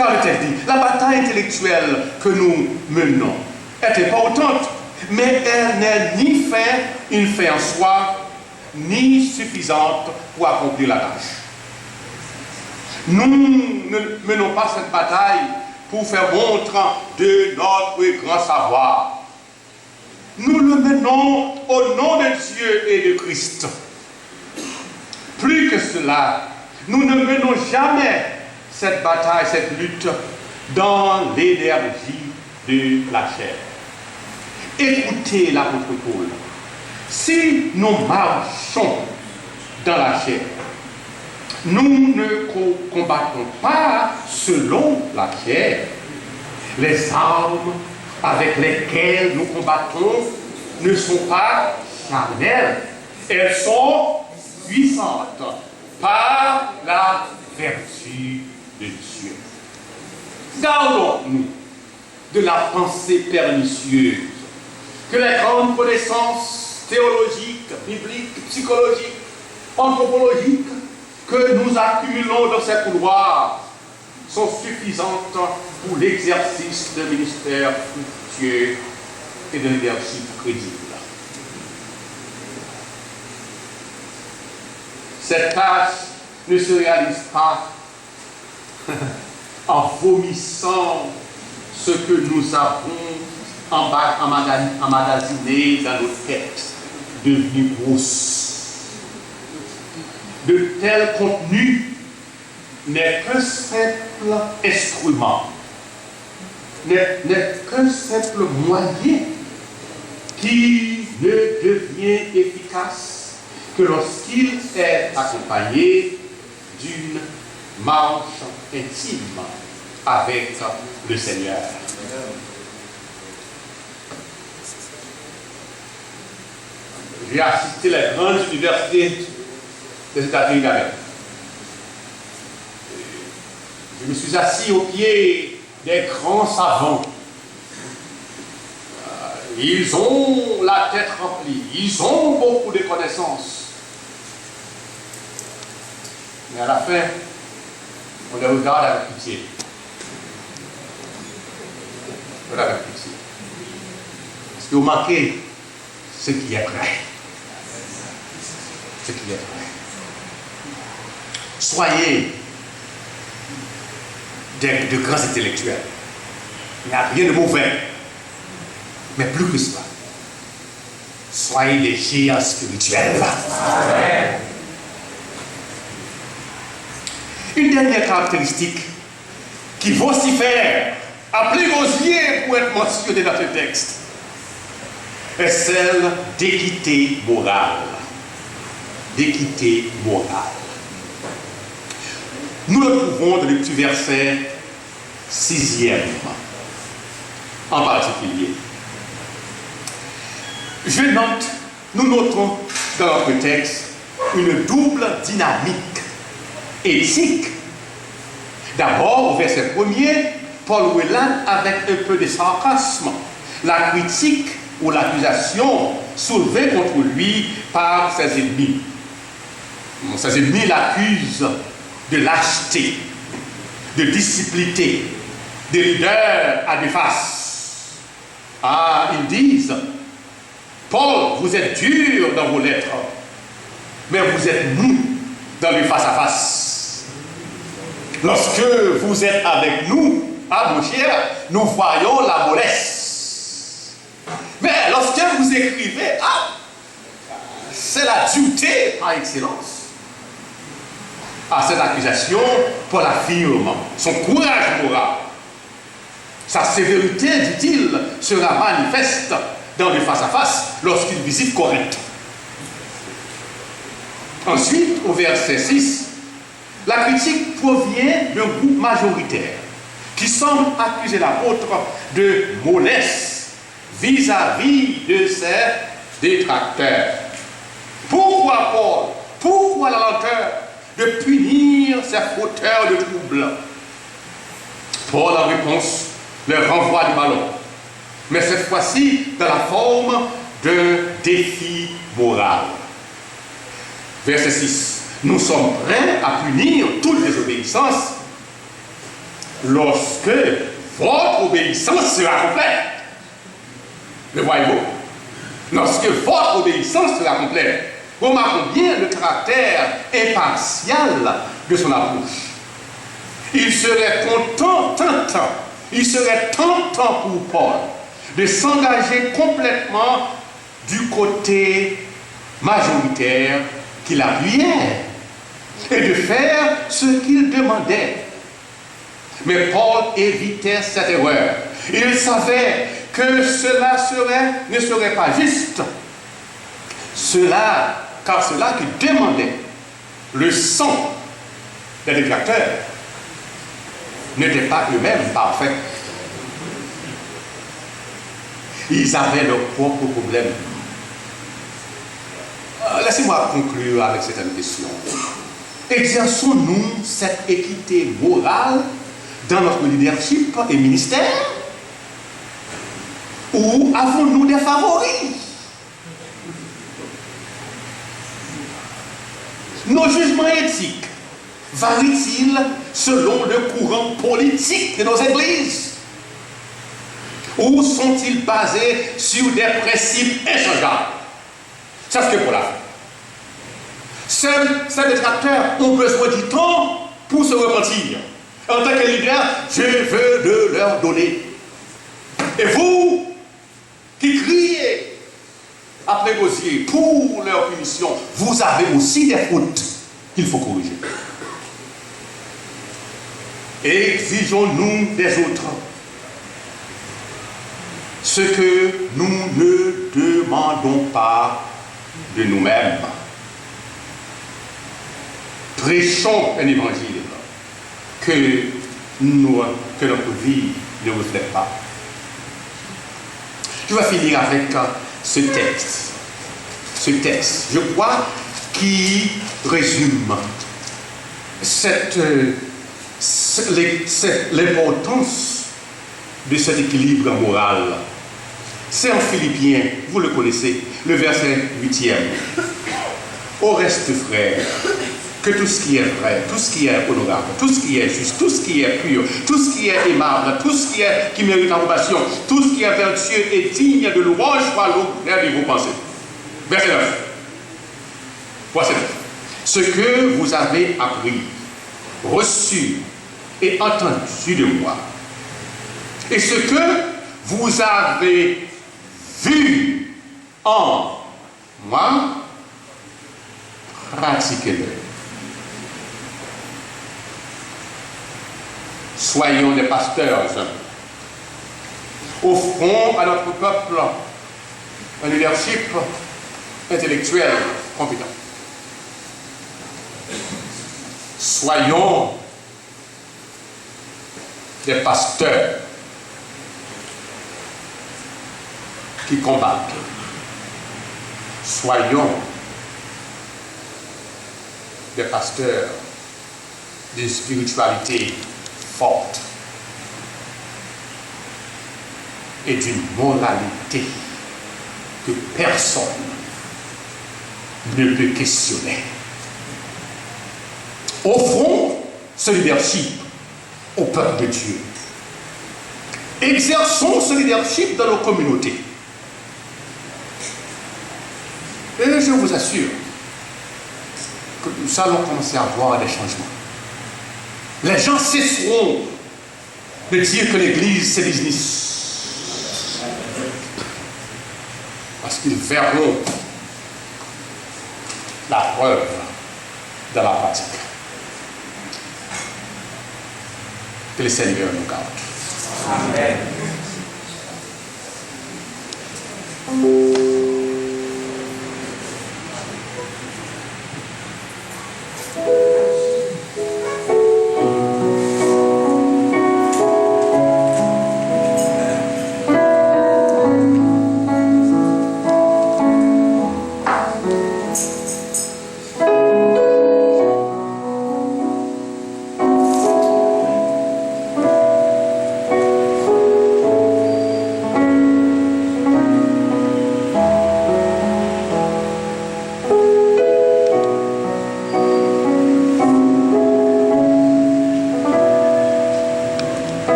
Car le texte dit, la bataille intellectuelle que nous menons est importante, mais elle n'est ni une fin en soi, ni suffisante pour accomplir la tâche. Nous ne menons pas cette bataille pour faire montre de notre grand savoir. Nous le menons au nom de Dieu et de Christ. Plus que cela, nous ne menons jamais cette bataille, cette lutte dans l'énergie de la chair. Écoutez l'apôtre Paul. Si nous marchons dans la chair, nous ne combattons pas selon la chair. Les armes avec lesquelles nous combattons ne sont pas charnelles. Elles sont puissantes par la vertu de Dieu. Gardons-nous de la pensée pernicieuse que les grandes connaissances théologiques, bibliques, psychologiques, anthropologiques que nous accumulons dans ces couloirs sont suffisantes pour l'exercice d'un ministère fructueux et d'un leadership crédible. Cette tâche ne se réalise pas en vomissant ce que nous avons emmagasiné dans nos têtes, devenu grosses. De tels contenus n'est qu'un simple instrument, n'est qu'un simple moyen qui ne devient efficace que lorsqu'il est accompagné d'une marche intime avec le Seigneur. J'ai assisté les grandes universités des États-Unis d'Amérique. Je me suis assis au pied des grands savants. Ils ont la tête remplie, ils ont beaucoup de connaissances. Mais à la fin, on les regarde avec pitié. On les regarde avec pitié. Parce que vous manquez ce qui est vrai. Ce qui est vrai. Soyez de grands intellectuels. Il n'y a rien de mauvais. Mais plus que cela, soyez des géants spirituels. Amen. Une dernière caractéristique qui vocifère à plus gosier pour être mentionnée dans ce texte est celle d'équité morale. D'équité morale. Nous le trouvons dans le petit verset 6e, en particulier. Nous notons dans notre texte une double dynamique éthique. D'abord, au verset 1er, Paul relate avec un peu de sarcasme la critique ou l'accusation soulevée contre lui par ses ennemis. Ses ennemis l'accusent de lâcheté, de disciplinité, de leader à deux faces. Ah, ils disent, Paul, vous êtes dur dans vos lettres, mais vous êtes mou dans le face-à-face. Lorsque vous êtes avec nous, ah mon cher, nous voyons la mollesse. Mais lorsque vous écrivez, c'est la dureté par excellence. À cette accusation, Paul affirme son courage moral. Sa sévérité, dit-il, sera manifeste dans le face-à-face lorsqu'il visite Corinthe. Ensuite, au verset 6, la critique provient d'un groupe majoritaire qui semble accuser l'apôtre de mollesse vis-à-vis de ses détracteurs. Pourquoi Paul? Pourquoi la lenteur de punir ces fauteurs de troubles? Paul, en réponse, leur renvoie du ballon, mais cette fois-ci dans la forme d'un défi moral. Verset 6. Nous sommes prêts à punir toute désobéissance lorsque votre obéissance sera complète. Le voyez-vous? Lorsque votre obéissance sera complète. Remarquons bien le caractère impartial de son approche. Il serait tentant pour Paul de s'engager complètement du côté majoritaire qu'il appuyait et de faire ce qu'il demandait. Mais Paul évitait cette erreur. Il savait que cela ne serait pas juste. Car cela qui demandait le sang des détracteurs n'était pas eux-mêmes parfaits. Ils avaient leurs propres problèmes. Laissez-moi conclure avec cette question. Exerçons-nous cette équité morale dans notre leadership et ministère? Ou avons-nous des favoris? Nos jugements éthiques varient-ils selon le courant politique de nos églises? Ou sont-ils basés sur des principes inchangeables? C'est ce que Paul a fait. Ces détracteurs ont besoin du temps pour se repentir. En tant que leader, je veux de leur donner. Et vous, qui criez après vos yeux pour leur punition, vous avez aussi des fautes qu'il faut corriger. Exigeons-nous des autres ce que nous ne demandons pas de nous-mêmes. Prêchons un évangile que notre vie ne reflète pas. Je vais finir avec ce texte. Ce texte, je crois, qui résume l'importance de cet équilibre moral. C'est en Philippiens, vous le connaissez, le verset 8e. Au reste, frères, que tout ce qui est vrai, tout ce qui est honorable, tout ce qui est juste, tout ce qui est pur, tout ce qui est aimable, tout ce qui mérite approbation, tout ce qui est vertueux et digne de louange soit l'objet de vos pensées. Verset 9. Verset 9. Ce que vous avez appris, reçu et entendu de moi, et ce que vous avez vu en moi, pratiquez-le. Soyons des pasteurs. Offrons à notre peuple un leadership intellectuel compétent. Soyons des pasteurs qui combattent. Soyons des pasteurs de spiritualité forte et d'une moralité que personne ne peut questionner. Offrons ce leadership au peuple de Dieu. Exerçons ce leadership dans nos communautés. Et je vous assure que nous allons commencer à voir des changements. Les gens cesseront de dire que l'église c'est business. Parce qu'ils verront la preuve dans la pratique. Que le Seigneur nous garde. Amen.